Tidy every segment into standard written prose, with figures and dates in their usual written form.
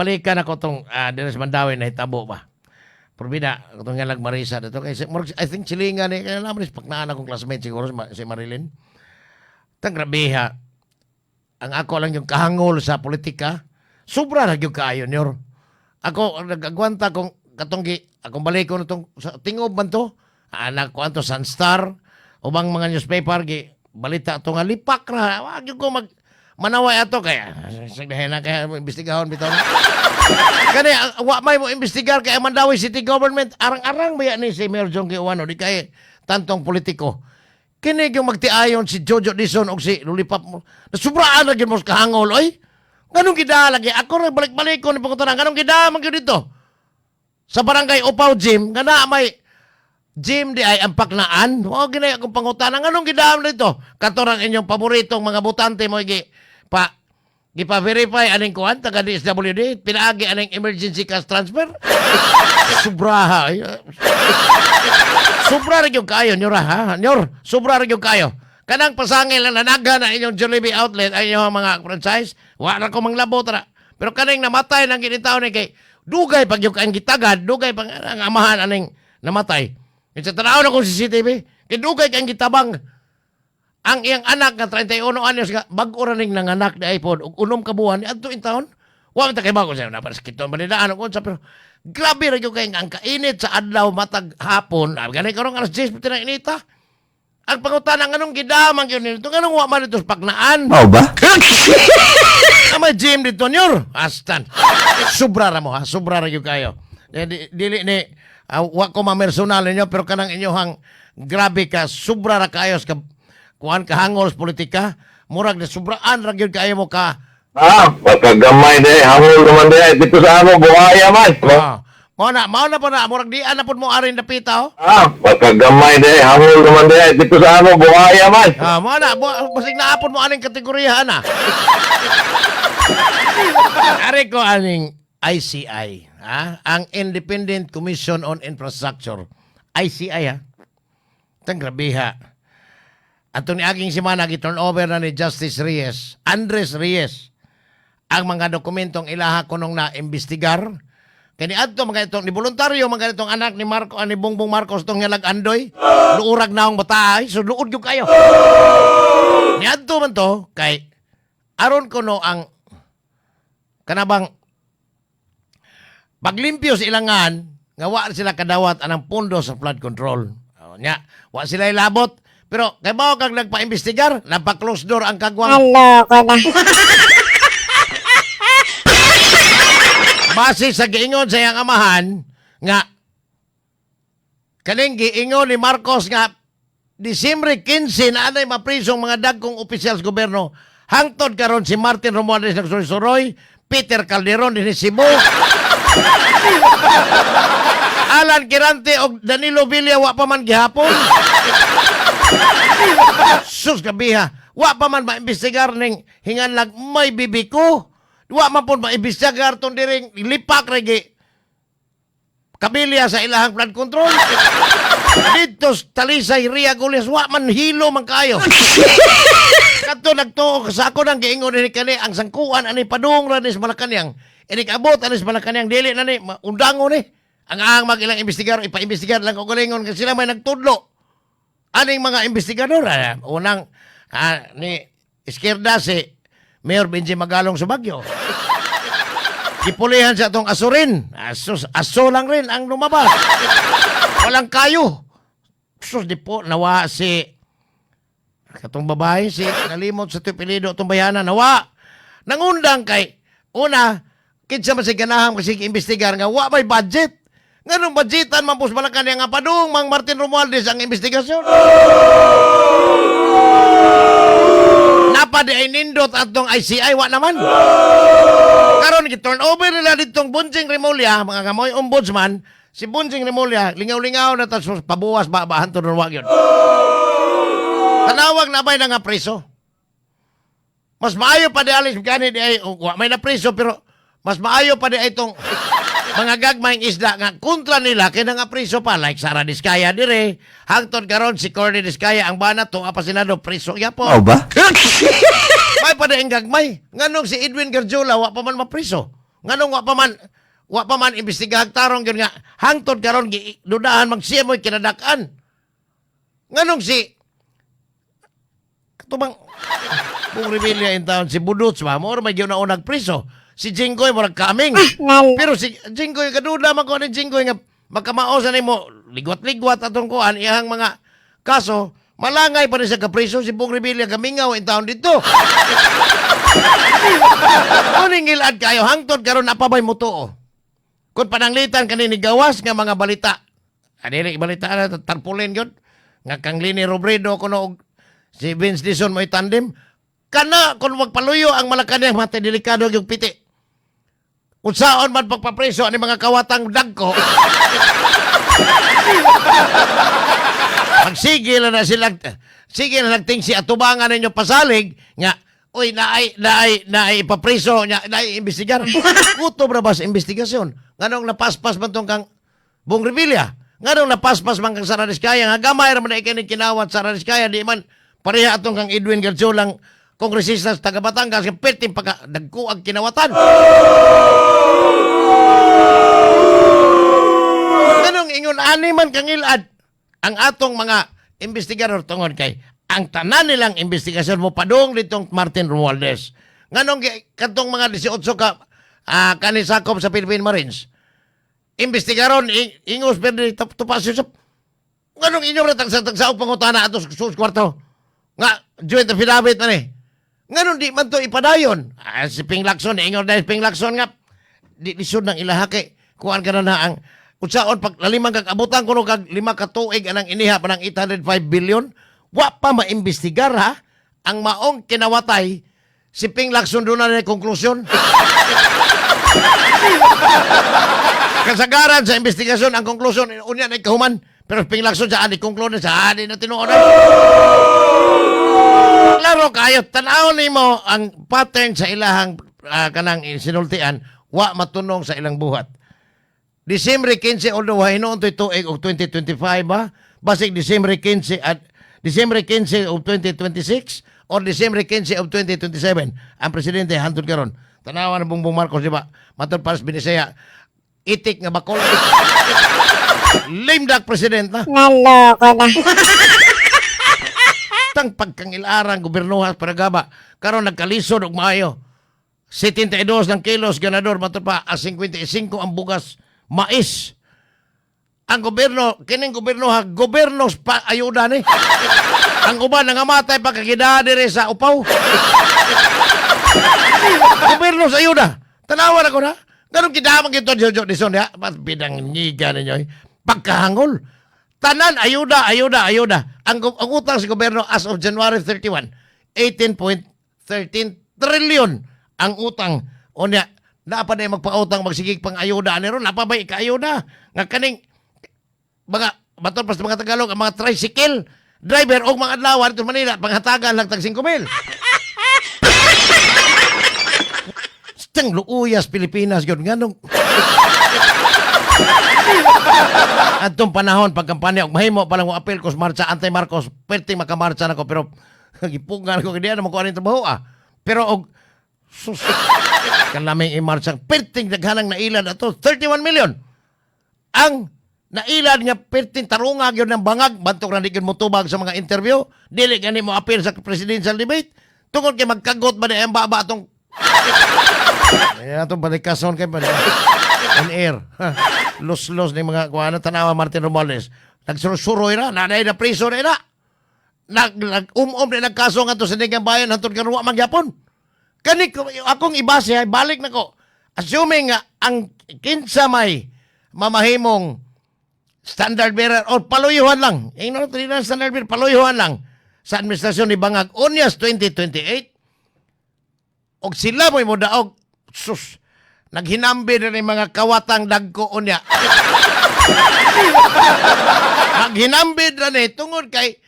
Balikan ako itong Dinas Mandawi na hitabo ba. Probida, itong nga lang Marisa dito. Kasi, I think silingan eh. Kaya naman is pagnaan akong classmate siguro si Marilyn. Tang grabeha. Ang ako lang yung kahangol sa politika. Sobra na yung kaayon yor. Ako, nagagwanta kung katonggi, akong balik ko na itong tingob man to. Anak ko anto Sunstar. Ubang mga newspaper, balita ito nga lipak ra. Wag yung ko manaway ato kaya. Sagdahin na kaya imbestigahon bitaw na. Kani, wa may mo imbestigar kaya Mandawi City Government. Arang-arang ba yan ni si Mayor John Kiwano. Di kaya tantong politiko. Kini yung magtiayon si Jojo Dizon o si Lulipap mo. Nasubraan na mo kahangol, oy. Ganong gida lagi. Ako rin balik-balik ko ni pagkutaran. Ganong gida man dito. Sa barangay Upaw Gym, gana may gym di ay ang paknaan. O ginaya akong pangutanan. Anong gidaan dito? Katorang inyong paboritong mga butante mo gipa-verify aning kuhan taga DSWD. Pinaagi aning emergency cash transfer. Subraha. Subra rin yung kayo, Nyor, ha? Nyor, subra rin yung kayo. Kanang pasangil na nanaga na inyong Jollibee outlet, ay inyong mga franchise, wala ko manglabot na. Pero kaning namatay ng ginitaw ni kay, dugay pag yung kain gitagad, dugay pag ang amahan aning namatay. Sa tanaw na kong CCTV, kay dugay kain gitabang. Ang iyang anak na 31 anyos, bago raning nanganak na iPhone, unom kabuhan, adto in taon, wala ta kay bago siya, napaskito, malinaan ako, pero grabe rin yung kayong ang kainit sa adlaw matag hapon. Ganay karong alas 10 pati na inita. Ang pangutanang anong gidamang yun nito. Anong waman ito sa pagnaan? Mau ba? May gym dito nyor. Astan. Subra ra mo ha. Subra ra yung kayo. Dili ni wa ko mamersonal ninyo pero kanang inyohang grabe ka. Subra ra kayo sa kuhan kahangol sa politika. Murag na subraan ra gyud kayo mo ka. Pagkagamay de, hamul naman de, dito sa ano, buhaya man. Mao na pa na, murag di na po mo arin napita, oh. Pagkagamay de, hamul naman de, dito sa ano, buhaya man. Mao na, basig naapon mo aning kategorya, na. Ari ko aning ICI, ang Independent Commission on Infrastructure. ICI, ha? Tang grabiha. Ato ni aging simana, giturn over na ni Justice Reyes, Andres Reyes, ang mga dokumentong ilaha ko nung na-imbestigar. Kani adto mga itong ni voluntaryo, mga itong anak ni Marco, ni Bongbong Marcos, itong nyalag andoy, luurag na akong bataay, so luod yung kayo. Ni adto man to, kay aron ko no ang kanabang paglimpyo sa ilangan, nga wa sila kadawat anang pondo sa flood control. Nya, wa sila ilabot, pero kay bao kag nagpa-imbestigar, nagpa-close door ang kagwang. Hello, ko na. Base sa giingon sa iyang amahan, nga, kaning giingon ni Marcos nga, Disyembre 15 na anay maprisong mga dagkong opisyal sa gobyerno, hangtod karon si Martin Romualdez ng Suroy, Peter Calderon din Cebu, Alan Quirante o Danilo Villa, wa pa man gihapon. Sus kabiha, wa pa man maimbestigar ning hinganlag may bibiko. Wa man po maimbestigar tong diring lipak regi kabilya sa ilahang flood control. Dito Talisay, Ria Gules, wa man hilo man kayo. Kato nagtuo sa ako nang giingon ni kani ang sangkuan ani padung ra ni sa Malacañang. Ini kaabot ani sa Malacañang dili na ni undango ni. Ang mag-ilang imbestigar ipa-imbestigar lang ko galingon kasi sila may nagtudlo. Aning mga investigador unang ni Izquierda si Mayor Benji Magalong sa Baguio. Kipulihan sa itong asurin. Aso lang rin ang lumabas. Walang kayo. Sus, di po, nawa si katong babae, si nalimot sa Tupilido, itong bayanan, nawa. Nangundang kay, una, kinsa man si ganahang kasi imbestigar nga, wa may budget. Ganong budgetan, mampus Malacañang nga padung, Mang Martin Romualdez ang investigasyon. Napadi ay nindot atong ICI, wa naman. Karon gi-turn over nila ditong Bunjing Remulla, mga kamoy ombudsman, si Bunjing Remulla, lingaw-lingaw na tapos pabuwas ba hanto nun wag yun. Tanawag na ba'y nga preso? Mas maayo pa di alis gani di ay, may na preso pero mas maayo pa di ay itong mga gagmayng isda nga kontra nila kaya nga preso pa like Sara Diskaya dire hangtod karon si Corny Diskaya ang bana to apasinado preso yapon. Mau ba? May pa daing gagmay nganong si Edwin Garjola wa pa man mapreso Nganong wa pa man imbestigahan tarong yun nga hangtod karon dudahan magsiya mo'y kinadakan. Nganong si katubang kung rebellion in town si Budots ba mo may gyud na unang priso. Si Jinggoy murag kaming. Pero si Jinggoy kaduda man ko ni Jinggoy nga makamao sa nimo ligwat-ligwat atong kuan iyang mga kaso malangay pa rin sa kapriso si Bong Revilla gamingaw in town dito. Kuning ilad kayo hangtod karon napabay mo tuo. Kung pananglitan kanini gawas nga mga balita. Adili balita na tarpulin yun. Nga kang Lini Robredo kuno si Vince Dizon mo tandem. Kana kung magpaluyo ang Malacanang mate delikado yung piti. Kung saan man pagpapreso ani mga kawatang dagko. Magsigil na sila. Sige na nagting si atubangan ninyo pasalig nga uy, naay ipapreso, naay imbestigar. Kutob na ba sa investigasyon? Nganong napaspas man tong kang Bong Revilla? Nganong napaspas man kang Sara Diskaya? Nga gamay raman na ikinig kinawat Sara Diskaya. Di man pareha atong kang Edwin Garciolang kongresista sa taga Batangas. Kaya perting pagka nagkuag kinawatan. Nganong ingon animan kang ilad ang atong mga investigador tungod kay ang tanan nilang investigasyon mo padung ditong Martin Romualdez. Nganong katong mga 18 ka kanisakop sa Philippine Marines. Investigaron ingos pero tupasyon sa nganong inyo na tagsa pangutana ato sa kwarto. Nga joint affidavit na ni. Nganon di man to ipadayon. Si Ping Lacson ingon dahil Ping Lacson nga di lisod ng ilahake. Kuan ka na ang unsaon pag lalimang kag abutan kuno kag 5 ka tuig anang iniha pa ng 805 billion. Wa pa maimbestigar ha ang maong kinawatay si Ping Lacson doon na konklusyon. Kasagaran sa investigasyon ang konklusyon unya na ikahuman pero Ping Lacson sa ani konklusyon sa ani na tinuonan. Klaro kayo tan-aw nimo ang pattern sa ilahang kanang sinultian wa matunong sa ilang buhat. Disyembre 15 although hinuon to'y tuig og 2025 ba? Basig Disyembre 15 at Disyembre 15 of 2026 or Disyembre 15 of 2027 ang presidente hantod karon. Tanawa na Bongbong Marcos di ba? Matod paras binisaya itik nga bakol. Lame duck president na. Naloko na. Tang pagkangilarang gobernuhas para gaba karon nagkalisod og maayo. 72 ng kilos ganador matod pa a 55 ang bugas mais. Ang gobyerno, kining gobyerno ha, gobernos pa ayuda ni. Ang uban nangamatay pagkakida dire sa upaw. Gobernos ayuda. Tanawan ako na. Ganun kidamang ito, Jojo Dizon, ya. Mas binangiga ninyo. Pagkahangol. Tanan, ayuda. Ang utang sa gobyerno as of January 31, 18.13 trillion ang utang. O niya, napa na magpautang magsigig pang ayuda. Ano ron? Napa ba ika-ayuda? Nga kaning mga baton pas mga Tagalog ang mga tricycle driver o mga adlaw dito Manila panghatagan lang tag 5,000. Stang luuyas Pilipinas gyud nganong atong panahon pagkampanya og mahimo pa lang mo apel kos marcha anti Marcos perting makamarcha nako pero gipugan ko kaya naman ko aning trabaho pero og sus kan lamang i-marcha perting daghanang nailad ato 31 million ang nailad nga perting tarungag yun ng bangag bantok na di mo tubag sa mga interview dili gani mo appeal sa presidential debate tungkol kay magkagot ba na ang baba atong atong balikason kay ba on air los ni mga kuana tanawa Martin Romualdez nagsuroy na nanay na priso na nag-umom na nagkaso nga to sa Nigang Bayan hantod karon wa magyapon kani akong ibase ay balik nako assuming nga ang kinsa may mamahimong standard bearer o paluyuhan lang. Ingnon na standard bearer, paluyuhan lang sa administrasyon ni Bangag Unyas 2028. Og sila mo'y modaog, sus, naghinambi na ng mga kawatang dagko unya. Naghinambi na ni, tungod kay,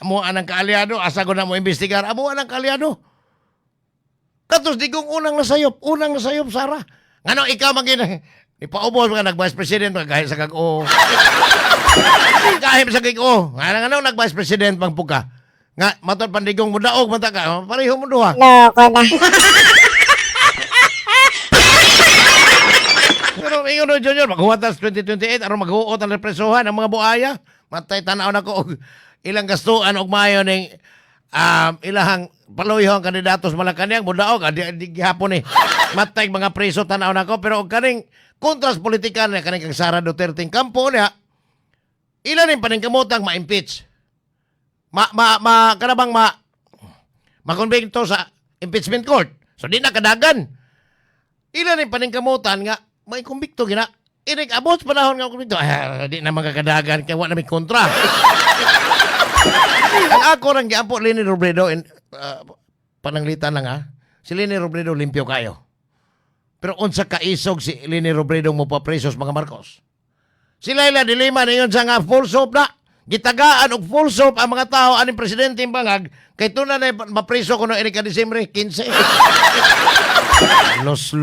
amo anang kaalyado, asa ko na mo imbestigar, amo anang kaalyado. Katos di kong unang nasayop, Sara. Ngano ikaw maging ipaubos ka nag-vice president kahit sa kag-o. Kahit sa kag-o. Nga nag-vice president pang puka. Nga matod pandigong mo daog mata ka. Pareho mo duha. Loko na. ingon no Junior, maghuwatas 2028 aron maghuot ang represohan ang mga buaya. Matay tanaw na ko og ilang gastuan og mayo ning ilahang paluyong kandidatos Malacañang mudaog di gihapon ni. Matay mga preso tanaw na ko pero og kaning kontras politikan na kaning kang Sara Duterte kampo niya ilan ning paningkamotang ma-impeach. Kanabang makonbikto sa impeachment court. So di na kadagan. Ilan ning paningkamutan nga may kumbikto gina. Inig abot panahon nga kumbikto. Di na magkakadagan kaya wala may kontra. Ang ako nang giampo Leni Robredo pananglitan lang ha. Si Leni Robredo limpyo kayo. Pero unsa kaisog si Leni Robredo mo pa presos mga Marcos. Sila ila dilema na yun sa nga full soap na. Gitagaan og full soap ang mga tao aning presidente ng bangag kay tunan na mapreso ko no ini ka Disyembre 15. Los.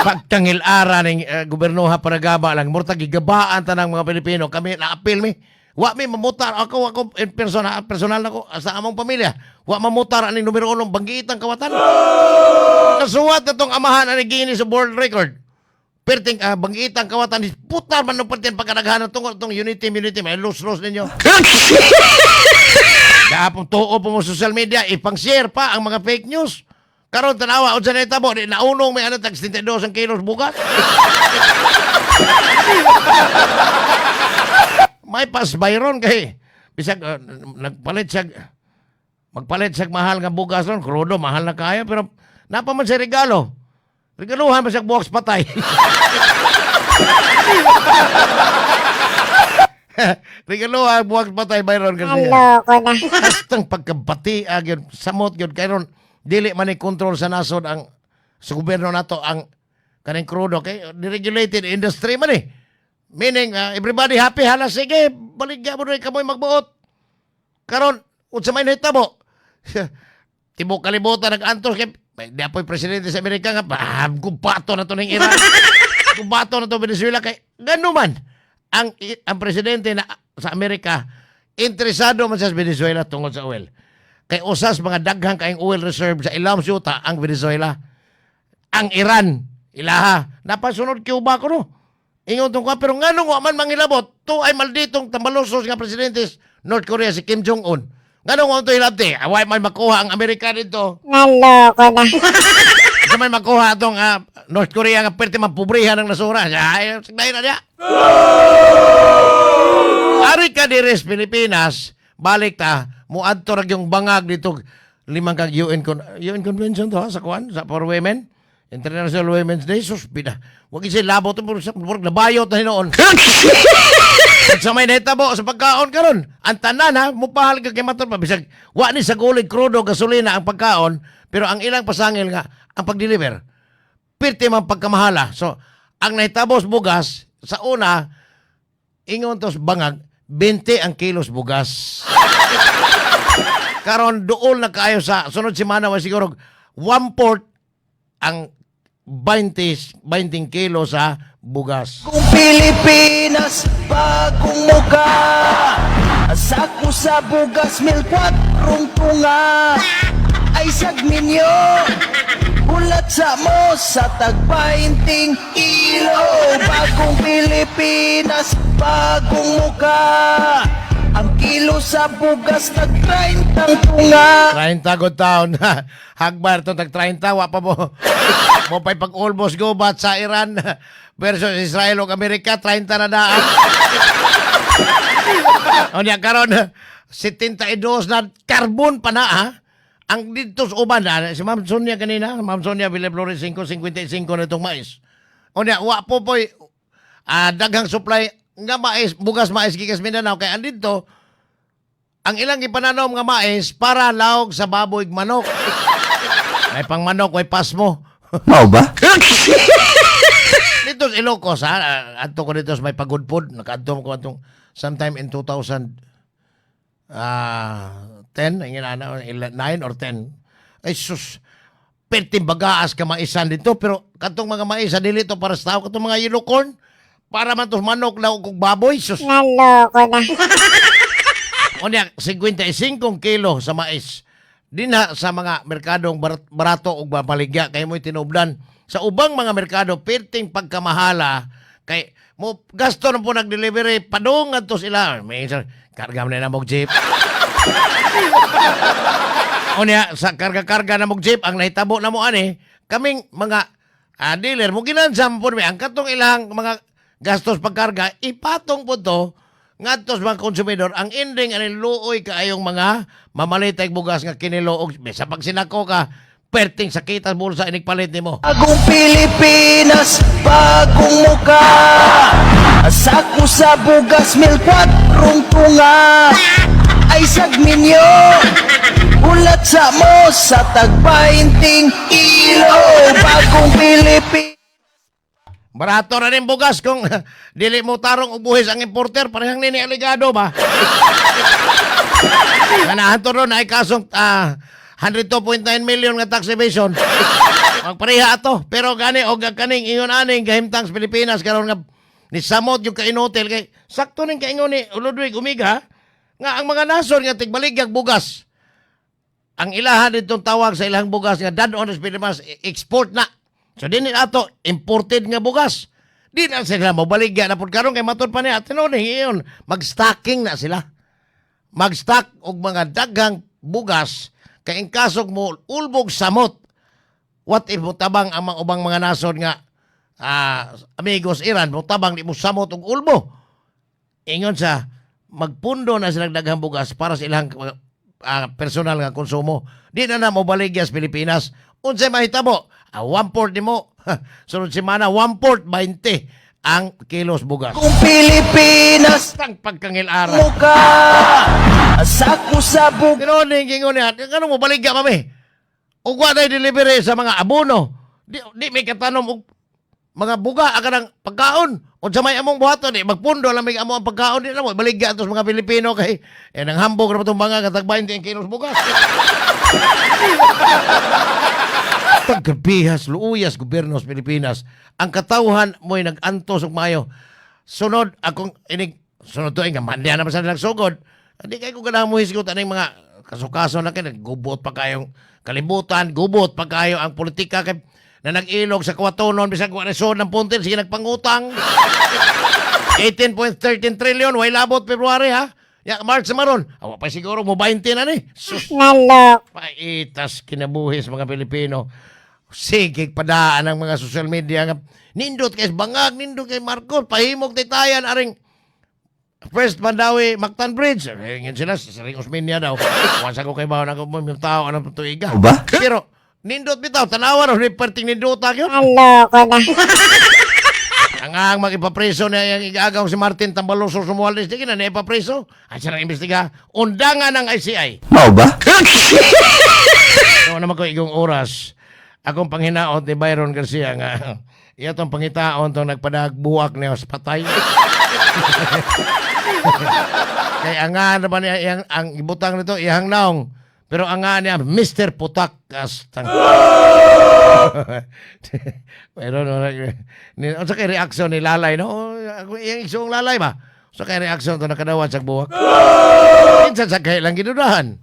Pagtangil ara ning gobernoha Paragaba lang murtag gigabaan tanang mga Pilipino kami na-appeal mi. Wa mi mamutar ako personal nako sa among pamilya. Wa mamutar aning numero 1 Banggitang Kawatan. Nasuwat atong amahan ani gini sa world record. Perting Banggitang Kawatan putar man ng pertin pagkadaghanan tungkol itong unity may los ninyo. Kapag tuo po mo social media ipang-share pa ang mga fake news. Karon tanawa unsa na itabo di naunong may ano tag 72 ang kilos bukas. May pas bayron kay bisag magpalit siya mahal nga bugas ron krudo mahal na kaya pero napa man sa regalo. Regaluhan ba siya buwaks patay? Regaluhan buwaks patay bayron kasi. Hello ko na. Bastang pagkabati agyon samot gyud kayron dili man ni control sa nasod ang sa gobyerno nato ang kaning krudo kay deregulated industry man eh. Meaning everybody happy hala sige baligya mo rin kamoy magbuot. Karon unsa may nahitabo? Tibok kalibutan nag-antos kay di apoy presidente sa Amerika nga kumpato na to ning Iran. Kumpato na to Venezuela kay gano man ang presidente na sa Amerika interesado man sa Venezuela tungod sa oil. Kay usas mga daghang kaayong oil reserve sa ilang syuta ang Venezuela. Ang Iran ilaha napasunod Cuba ko no. Ingon tong pero nganong wa man mangilabot to ay malditong tambalosos nga presidente North Korea si Kim Jong-un. Nganong wa to ilabti? Away man makuha ang Amerika dito. Naloko na. Sa may makuha itong North Korea nga pwede mapubrihan ng nasura. Ay, signahin na niya. Ari ka dires Pilipinas, balik ta, muadto rag yung bangag dito, 5 kag UN Convention to ha, sa Kwan, sa for women. International Women's Day, suspida. Huwag isip labo ito, nabayot na hinoon. At sa may netabo, sa pagkaon karon ang tanan ha, mupahal ka kay matod pa. Bisag, wa ni sa gulig, krudo, gasolina ang pagkaon, pero ang ilang pasangil nga, ang pag-deliver, pirti man pagkamahala. So, ang nahitabos bugas, sa una, ingon tos bangag, 20 ang kilos bugas. Karon dool na kayo sa sunod semana, siguro, 1/4 ang 20 kilo sa bugas. Kung Pilipinas, bagong muka, asako sa bugas, 1,400 tunga, ay sagminyo, bulat sa mo sa tag-20 kilo. Bagong Pilipinas, bagong muka, ang kilo sa bugas tag-30 tunga. 30 good taon. Hagbar to tag-30, wa pa mo. Mo pa'y pag-almost go bat sa Iran versus Israel o Amerika, 30 na daan. O niya karon 72 na carbon pa na ha. Ang dito sa uban si Ma'am Sonia kanina, Ma'am Sonia Villaflores 555 na itong mais. O niya, wa po po'y daghang supply nga mais, bugas mais gikas Mindanao kay andito ang ilang ipananom nga mais para laog sa baboy ug manok. May pang manok, may pasmo. Mau ba? Dito sa Ilocos ha, adto ko dito sa may pagudpod, nakaadto ko atong sometime in 2010, ingin 9 or 10. Ay sus, perting bagaas ka maisan dito, pero katong mga maisa dili to para sa tao, katong mga unicorn, para man to manok na ug baboy, sus. Naloko na. O niya, 55 kilo sa mais. Dinha sa mga merkadong barato o mapaligya, kaya mo'y tinubdan sa ubang mga merkado perting pagkamahala kay mo gasto na po nag-delivery padung adto sila. May isa, karga mo na mog jeep. Unya sa karga-karga na mog jeep ang nahitabo na mo ani kaming mga dealer mo ginansam po mi ang katong ilang mga gastos pagkarga ipatong po to ngadto sa mga konsumidor ang ending ani luoy kaayong mga mamalitay bugas nga kiniloog sa pag sinako ka perting sakitas bulsa inig palit nimo. Bagong Pilipinas, bagong muka. Sako sa bugas, mil 4 tunga. Ay sagminyo, ulat sa mo sa tagpainting ilo. Bagong Pilipinas. Barato na rin bugas kung dili mo tarong ubuhis ang importer parehang nini aligado ba? Ganahan to ron ay kasong 102.9 million nga tax evasion. Magpareha ato. Pero gani o kaning ingon aning gahimtang sa Pilipinas karon nga ni samot yung kainotel kay sakto ning kaingon ni Ludwig Umiga nga ang mga nason nga tigbaligyag bugas. Ang ilahan ditong tawag sa ilang bugas nga dadon sa Pilipinas export na. So din ato imported nga bugas. Di na sila mabaligya na pud karon kay matud pa niya tinuod iyon mag-stocking na sila. Mag-stock og mga daghang bugas kay in kasog mo ulbog samot. What if mutabang ang mga ubang mga nason nga amigos Iran mutabang di mo samot og ulbo. Ingon sa magpundo na silang daghang bugas para sa ilang personal nga konsumo. Di na mobaligya sa Pilipinas. Unsay mahitabo? 1/4 nimo. Sunod semana 1/4 20 ang kilos bugas. Kung Pilipinas, Tang pagkangil-ara. muka. Sako sa bugas. Kinoning kingon niya, kanong mo baligya mami? Ug wa na delivery sa mga abono. Di may katanom og mga buga aga ng pagkaon. Unsa may among buhaton di magpundo lang may amo ang pagkaon di na mo baligya atos mga Pilipino kay nang hambog ra patong mga katag 20 ang kilos bugas. Pagkabihas, luuyas, gobyerno sa Pilipinas. Ang katawhan mo'y nag-antos og mayo. Sunod, akong inig, sunod to ay nga, mandiyan naman sa nilang sugod. Hindi kayo kung ganahan mo hisgot anong mga kasukaso na kayo, gubot pa kayong kalibutan, gubot pa kayo ang politika kay na nag-ilog sa kwatonon, bisag kung resod ng puntin, sige nagpangutang. 18.13 trillion, way labot February ha. Ya, March sa maron. Awa pa siguro mo 20 na ni. Sus. Nalok. Paitas kinabuhis mga Pilipino. Sige padaan ang mga social media nga nindot kay bangag, nindot kay Marcos, pahimog titayan aring First Mandawi Mactan Bridge. Ngin sila sa Ring Osmeña daw. Once ako kay bawo nako mo tao anong tuiga. Ba? Pero nindot bitaw tanawan ni perting nindota gyud. Naloko na. Ang magipapreso na yung igagaw si Martin Tambaloso Sumuales, di na ipapreso. At siya nang imbestiga, undangan ng ICI. Mau ba? So naman ko igong oras, akong panghinaot ni Byron Garcia nga, iya tong pangitaon tong nagpadagbuwak niya sa patay. Kaya ang naman niya, ang ibutang nito, iyang naong. Pero ang nga niya, Mr. Putak. Pero no, sa kay reaksyon ni Lalay, no? Yung isong Lalay ba? So kay reaksyon to nakadawat sa buwak. Minsan sa kay lang ginudahan.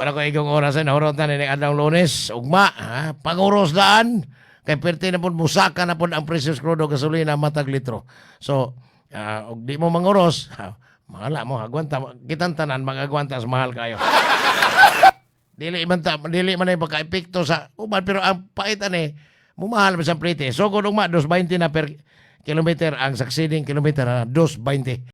Para ko igong oras ay nahurot na ni adang Lunes. Ugma, ha? Panguros daan. Kay perti na po musaka na po ang precious crudo gasolina matag litro. So, og di mo manguros, mahala mo, agwanta. Kitang tanan, mag-agwanta sa mahal kayo. Dili man ay pagka-epekto sa uban, pero ang paitan mumahal man sa prete. So, kung ugma, 2.20 na per kilometer ang succeeding kilometer, 2.20.